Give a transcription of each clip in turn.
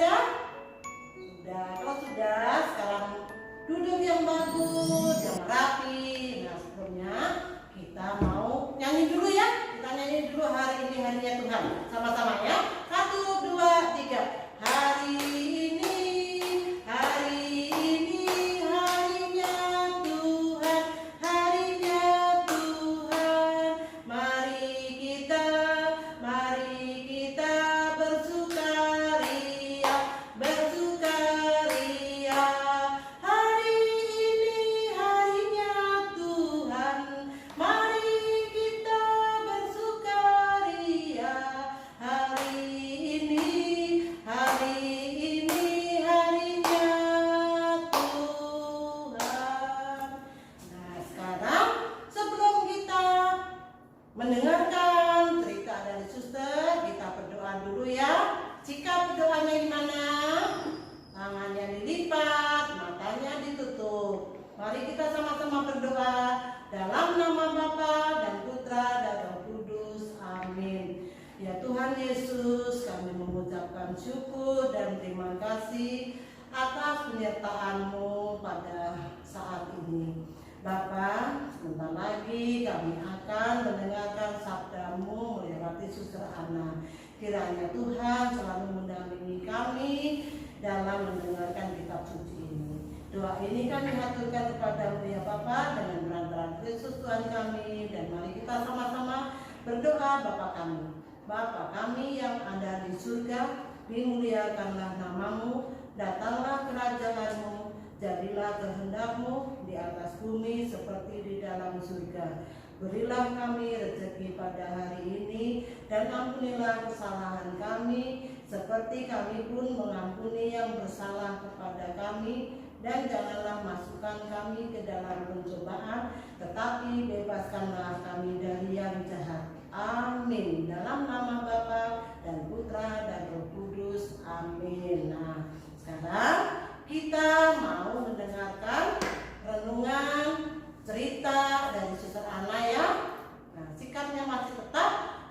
sudah? Sudah. Kalau sudah, sekarang duduk yang bagus, yang rapi. Nah, sebelumnya kita mau nyanyi dulu ya. Kita nyanyi dulu hari ini harinya Tuhan. Sama-sama ya. 1, 2, 3. Hari ini harinya Tuhan, harinya Tuhan. Mari kita bersukaria, bersukaria. Hari ini harinya Tuhan, mari kita bersukaria. Hari ini harinya Tuhan. Nah, sekarang sebelum kita mendengarkan cerita dari suster, kita berdoa dulu ya. Jika berdoanya di mana? Tangannya dilipat, matanya ditutup. Mari kita sama-sama berdoa dalam nama Bapa dan Putra dan Roh Kudus. Amin. Ya Tuhan Yesus, kami mengucapkan syukur dan terima kasih atas penyertaan-Mu pada saat ini. Bapa, sebentar lagi kami akan mendengarkan sabda-Mu melewati Suster Ana. Kiranya Tuhan selalu mendampingi kami dalam mendengarkan kitab suci ini. Doa ini kami haturkan kepada-Mu ya Bapa, dengan perantaraan Kristus Tuhan kami. Dan mari kita sama-sama berdoa. Bapa kami yang ada di surga, dimuliakanlah nama-Mu, datanglah kerajaan-Mu, jadilah kehendak-Mu di atas bumi seperti di dalam surga. Berilah kami rezeki pada hari ini, dan ampunilah kesalahan kami, seperti kami pun mengampuni yang bersalah kepada kami. Dan janganlah masukkan kami ke dalam pencobaan, tetapi bebaskanlah kami dari yang jahat. Amin. Dalam nama Bapa dan Putra dan Roh Kudus. Amin. Nah, sekarang kita mau mendengarkan renungan cerita dari Suster Ana ya. Nah, sikapnya masih tetap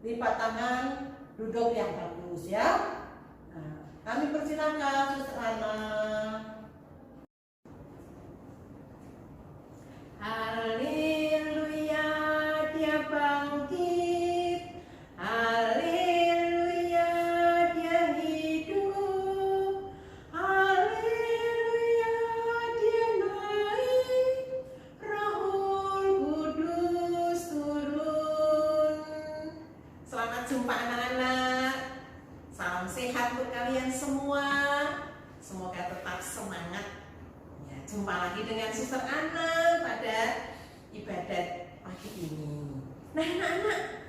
lipat tangan, duduk yang bagus ya. Nah, kami persilakan Suster Ana. Haleluya, Dia bangkit. Haleluya, Dia hidup. Haleluya, Dia naik. Roh Kudus turun. Selamat jumpa anak-anak. Salam sehat untuk kalian semua. Semoga tetap semangat. Jumpa lagi dengan Suster Ana pada ibadat pagi ini. Nah anak-anak,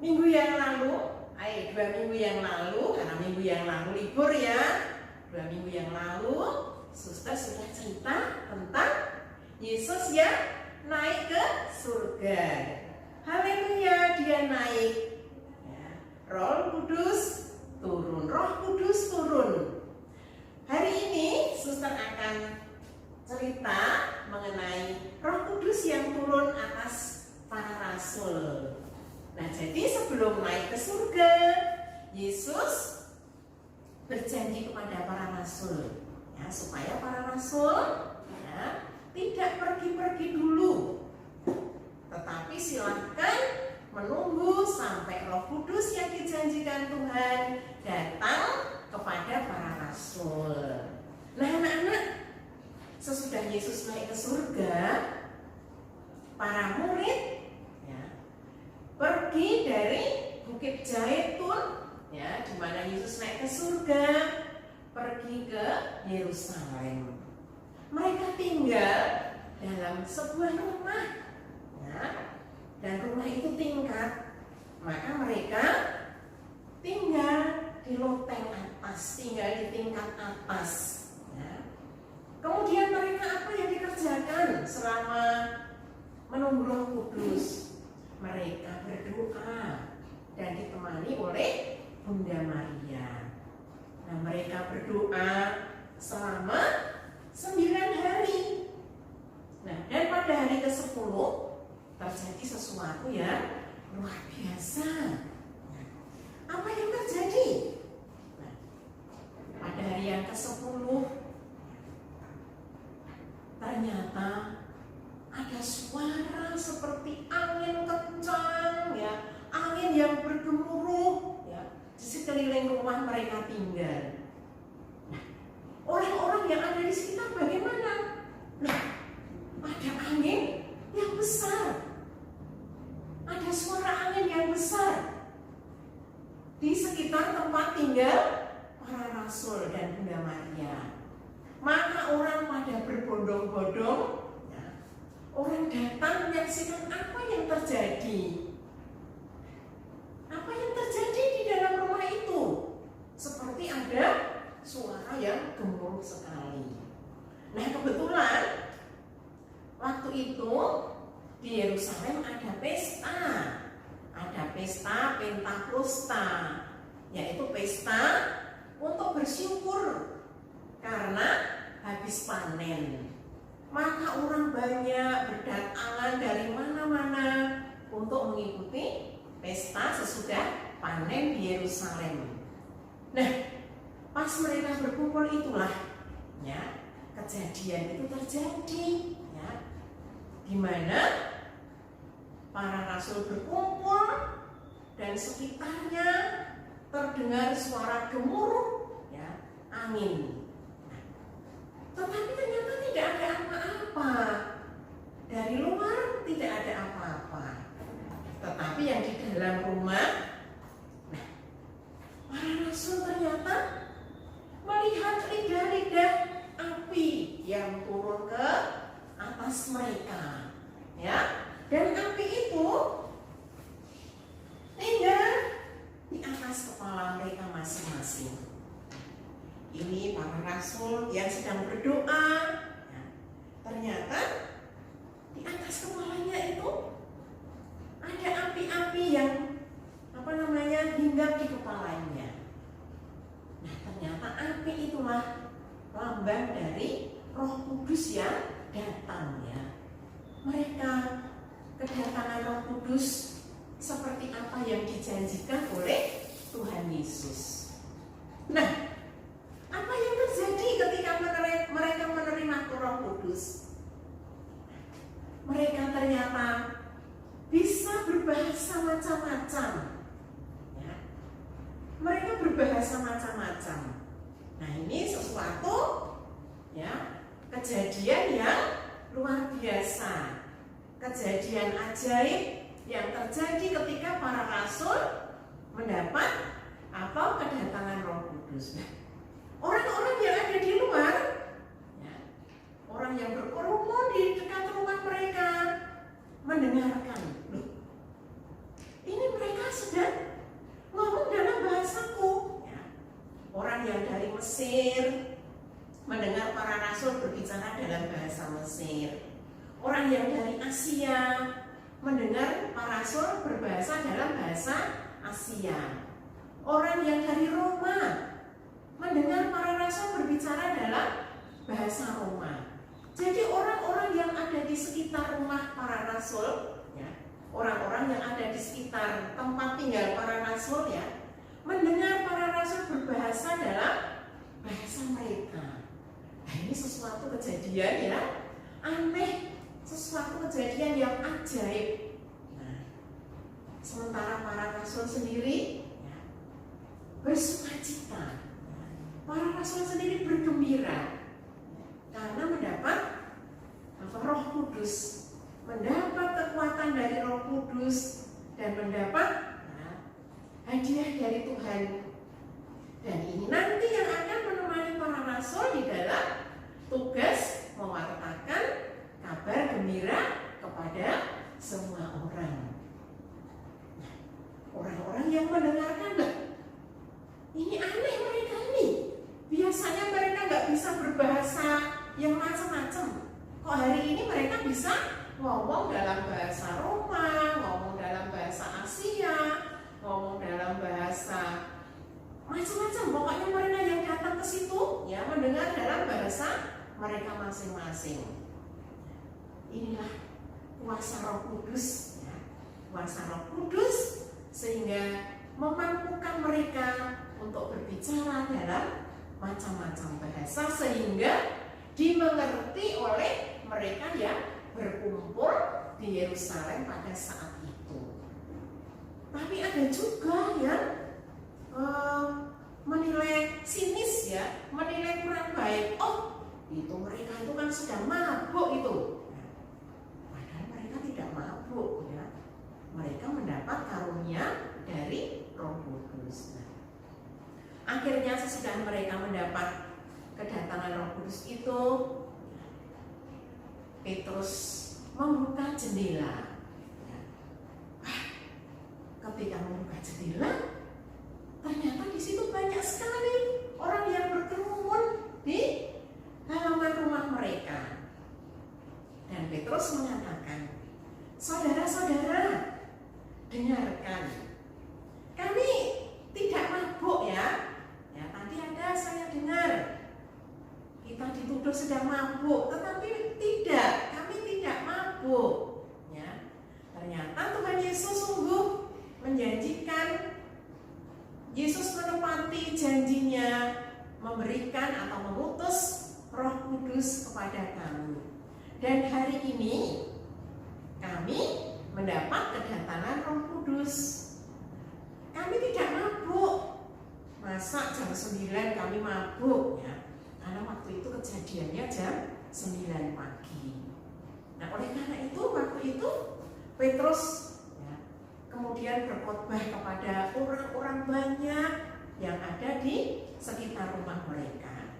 minggu yang lalu, 2 minggu yang lalu, karena minggu yang lalu libur ya, 2 minggu yang lalu Suster sudah cerita tentang Yesus yang naik ke surga. Haleluya, Dia naik ya. Roh Kudus turun. Hari ini Suster akan cerita mengenai Roh Kudus yang turun atas para rasul. Nah, jadi sebelum naik ke surga, Yesus berjanji kepada para rasul ya, supaya para rasul ya, tidak pergi-pergi dulu, tetapi silahkan menunggu sampai Roh Kudus yang dijanjikan Tuhan datang kepada para rasul. Nah anak-anak, sesudah Yesus naik ke surga, para murid ya, pergi dari Bukit Zaitun ya, di mana Yesus naik ke surga, pergi ke Yerusalem. Mereka tinggal dalam sebuah rumah ya, dan rumah itu tingkat, maka mereka tinggal di loteng atas, tinggal di tingkat atas ya. Kemudian mereka apa yang dikerjakan selama menunggu Roh Kudus? Mereka berdoa dan ditemani oleh Bunda Maria. Nah, mereka berdoa selama 9 hari. Nah, dan pada hari ke-10 terjadi sesuatu yang luar biasa. Apa yang terjadi? Nah, 10. Ternyata ada suara seperti angin kencang, ya, angin yang bergemuruh, ya, di sekeliling rumah mereka tinggal. Nah, orang-orang yang ada di sekitar bagaimana? Nah, ada angin yang besar, ada suara angin yang besar di sekitar tempat tinggal para rasul dan Bunda Maria. Maka orang pada berbondong-bondong, ya, orang datang menyaksikan apa yang terjadi. Apa yang terjadi di dalam rumah itu? Seperti ada suara yang gemuruh sekali. Nah, kebetulan waktu itu di Yerusalem ada pesta. Ada pesta Pentakosta, yaitu pesta untuk bersyukur karena habis panen. Maka orang banyak berdatangan dari mana-mana untuk mengikuti pesta sesudah panen di Yerusalem. Nah, pas mereka berkumpul itulah, ya, kejadian itu terjadi, ya, di mana para rasul berkumpul dan sekitarnya terdengar suara gemuruh, ya, angin. Tetapi ternyata tidak ada apa-apa. Dari luar tidak ada apa-apa. Tetapi yang di dalam rumah, nah, para rasul ternyata melihat lidah-lidah api yang turun ke atas mereka, ya. Dan api itu tinggal di atas kepala mereka masing-masing. Ini para rasul yang sedang berdoa, ya, ternyata di atas kepalanya itu ada api-api yang hinggap di kepalanya. Nah, ternyata api itulah lambang dari Roh Kudus yang datang, ya. Mereka kedatangan Roh Kudus seperti apa yang dijanjikan oleh Tuhan Yesus. Nah, apa yang terjadi ketika mereka menerima Roh Kudus? Mereka ternyata bisa berbahasa macam-macam, ya. Mereka berbahasa macam-macam. Nah, ini sesuatu, ya, kejadian yang luar biasa, kejadian ajaib yang terjadi ketika para rasul mendapat atau kedatangan Roh Kudus. Orang-orang yang ada di luar, ya, orang yang berkerumun di dekat rumah mereka mendengarkan, loh, ini mereka sedang ngomong dalam bahasaku, ya. Orang yang dari Mesir mendengar para rasul berbicara dalam bahasa Mesir. Orang yang dari Asia mendengar para rasul berbahasa dalam bahasa Asia. Orang yang dari Roma mendengar para rasul berbicara dalam bahasa Roma. Jadi orang-orang yang ada di sekitar rumah para rasul, ya, orang-orang yang ada di sekitar tempat tinggal para rasul, ya, mendengar para rasul berbahasa dalam bahasa mereka. Nah, ini sesuatu kejadian, ya, aneh, sesuatu kejadian yang ajaib. Nah, sementara para rasul sendiri, ya, bersukacita, para rasul sendiri bergembira karena mendapat Roh Kudus, mendapat kekuatan dari Roh Kudus, dan mendapat, nah, hadiah dari Tuhan. Dan ini nanti yang akan menemani para rasul di dalam tugas mewartakan kabar gembira kepada semua orang. Nah, orang-orang yang mendengarkan, lah, ini aneh mereka ini. Biasanya mereka nggak bisa berbahasa yang macam-macam. Kok hari ini mereka bisa ngomong dalam bahasa Roma, ngomong dalam bahasa Asia, ngomong dalam bahasa macam-macam. Pokoknya mereka yang datang ke situ, ya, mendengar dalam bahasa mereka masing-masing. Inilah kuasa Roh Kudus, ya, kuasa Roh Kudus, sehingga memampukan mereka untuk berbicara dalam macam-macam bahasa sehingga dimengerti oleh mereka yang berkumpul di Yerusalem pada saat itu. Tapi ada juga yang menilai sinis ya, menilai kurang baik. Oh, itu mereka itu kan sedang mabuk itu. Padahal mereka tidak mabuk ya. Mereka mendapat karunia dari Roh Kudus. Akhirnya sesudah mereka mendapat kedatangan Roh Kudus itu, Petrus membuka jendela. Ketika membuka jendela, ternyata di situ banyak sekali orang yang berkerumun di halaman rumah mereka. Dan Petrus mengatakan, saudara-saudara, dengarkan, kami tidak mabuk ya. Ya, tadi ada saya dengar kita dituduh sedang mabuk, tetapi tidak, kami tidak mabuk. Ya, ternyata Tuhan Yesus sungguh menjanjikan, Yesus menepati janjinya memberikan atau mengutus Roh Kudus kepada kami. Dan hari ini kami mendapat kedatangan Roh Kudus. Kami tidak mabuk. Masa jam 9 kami mabuk ya? Karena waktu itu kejadiannya jam 9 pagi. Nah, oleh karena itu waktu itu Petrus kemudian berkhotbah kepada orang-orang banyak yang ada di sekitar rumah mereka.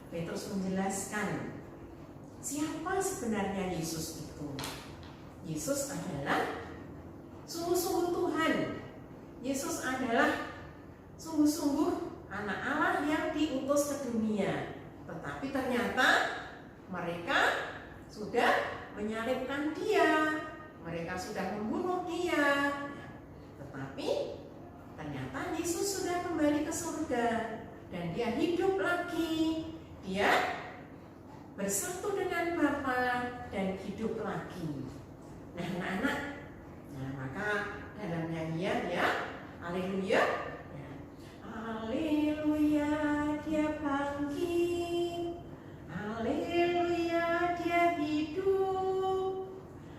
Petrus menjelaskan siapa sebenarnya Yesus itu. Yesus adalah sungguh-sungguh Tuhan. Yesus adalah sungguh-sungguh anak Allah yang diutus ke dunia. Tetapi ternyata mereka sudah menyalibkan Dia. Mereka sudah membunuh Dia, tetapi ternyata Yesus sudah kembali ke surga dan Dia hidup lagi. Dia bersatu dengan Bapa dan hidup lagi. Nah, anak-anak, nah maka dalam nyanyian ya, haleluya, ya, haleluya Dia bangkit, haleluya Dia hidup.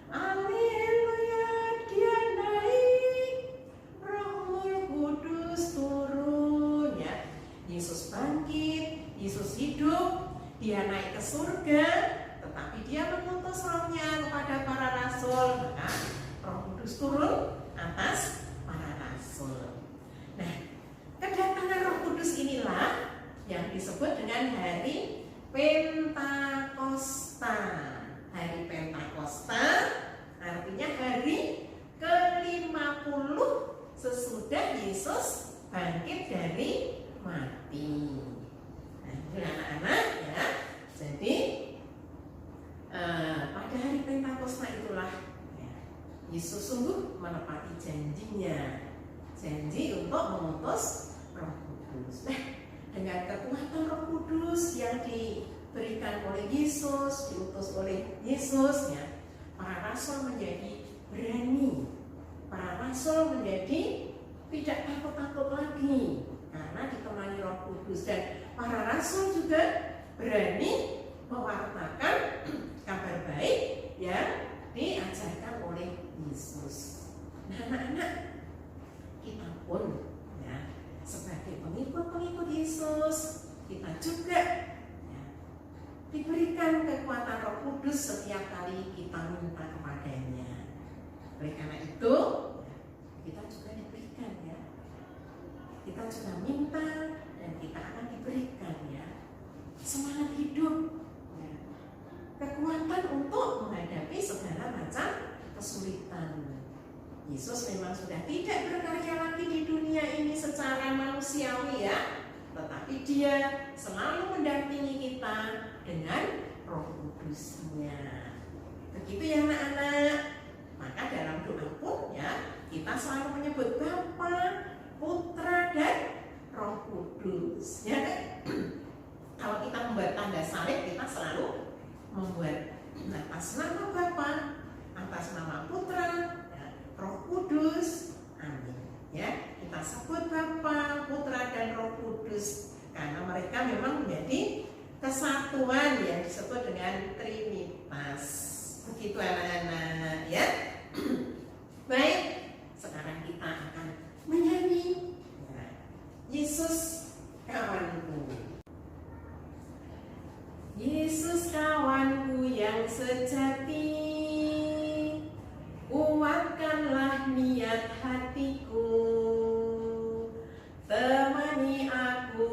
Haleluya Dia naik, Roh Kudus turun ya. Yesus bangkit, Yesus hidup, Dia naik ke surga, tetapi Dia mengutus Rohnya kepada para rasul. Maka Roh Kudus turun atas para rasul. Nah, kedatangan Roh Kudus inilah yang disebut dengan hari Pentakosta. Hari Pentakosta artinya hari ke-50 sesudah Yesus bangkit dari mati. Nah, itu anak-anak ya. Jadi pada hari Pentakosta itulah ya, Yesus sungguh menepati janjinya, janji untuk mengutus Roh Kudus. Nah, dengan kekuatan Roh Kudus yang diberikan oleh Yesus, diutus oleh Yesus ya, para rasul menjadi berani. Para rasul menjadi tidak takut-takut lagi karena ditemani Roh Kudus, dan para rasul juga berani mewartakan kabar baik yang diajarkan oleh Yesus. Nah, anak-anak, kita pun ya, sebagai pengikut-pengikut Yesus, kita juga diberikan kekuatan Roh Kudus setiap kali kita minta kepadanya. Oleh karena itu, kita juga diberikan ya. Kita juga minta dan kita akan diberikan ya. Semangat hidup, ya. Kekuatan untuk menghadapi segala macam kesulitan. Yesus memang sudah tidak berkarya lagi di dunia ini secara manusiawi ya, tetapi Dia selalu mendampingi kita dengan Roh Kudus-Nya. Begitu ya anak-anak. Maka dalam doa pun ya, kita selalu menyebut Bapa, Putra dan Roh Kudus. Ya kan? Kalau kita membuat tanda salib, kita selalu membuat atas nama Bapa, atas nama Putra, ya, Roh Kudus. Amin. Ya, kita sebut Bapa, Putra dan Roh Kudus karena persatuan yang disebut dengan Trinitas. Begitu anak-anak ya. Baik, sekarang kita akan menyanyi ya, Yesus kawanku. Yesus kawanku yang sejati, kuatkanlah niat hatiku, temani aku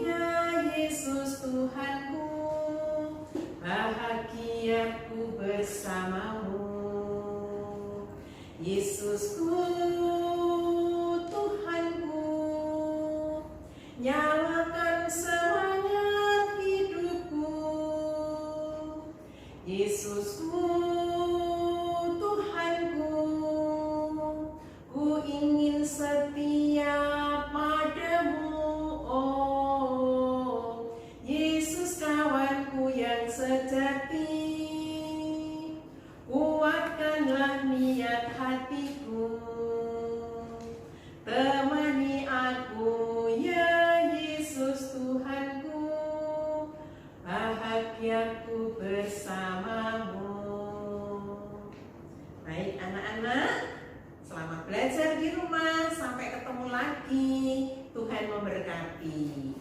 ya Yesus Tuhanku, bahagiaku bersamamu. Yesusku Tuhanku, nyalakan semangat hidupku. Yesusku Tuhanku, ku ingin setia padamu. Oh Yesus kawanku yang sejati, kuatkanlah niat hatiku, temani aku ya Yesus Tuhanku, bahagiaku bersamamu. Baik anak-anak, selamat belajar di rumah. Sampai ketemu lagi. Tuhan memberkati.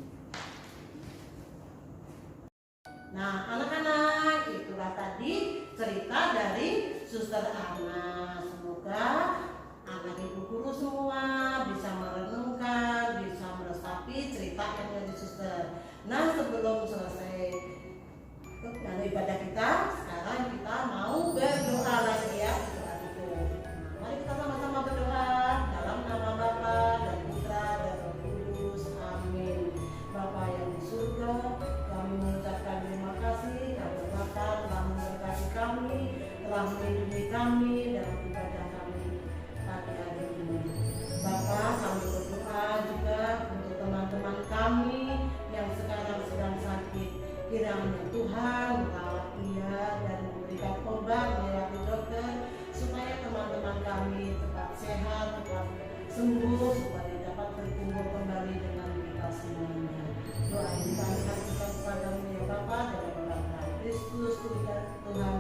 Nah, anak-anak, itulah tadi cerita dari Suster Ana. Semoga anak ibu guru semua bisa merenungkan, bisa meresapi cerita yang dari Suster. Nah, sebelum selesai ibadah kita, sekarang kita mau berdoa lagi ya. Mari kita sama-sama berdoa dalam nama Bapa dan Putra dan Roh Kudus. Amin. Bapa yang di surga, kami mengucapkan terima kasih karena Bapa telah memberkati kami, telah melindungi kami dalam ibadah kami pagi hari ini. Bapa, kami berdoa juga untuk teman-teman kami yang sekarang sedang sakit. Kiranya Tuhan merawat dia dan memberikan obat melalui dokter supaya teman-teman kami tetap sehat, tetap sembuh, supaya dapat berkumpul kembali dengan kita semuanya. Doa ini kami kasihkan kepadamu ya Bapa, dalam nama Kristus Tuhan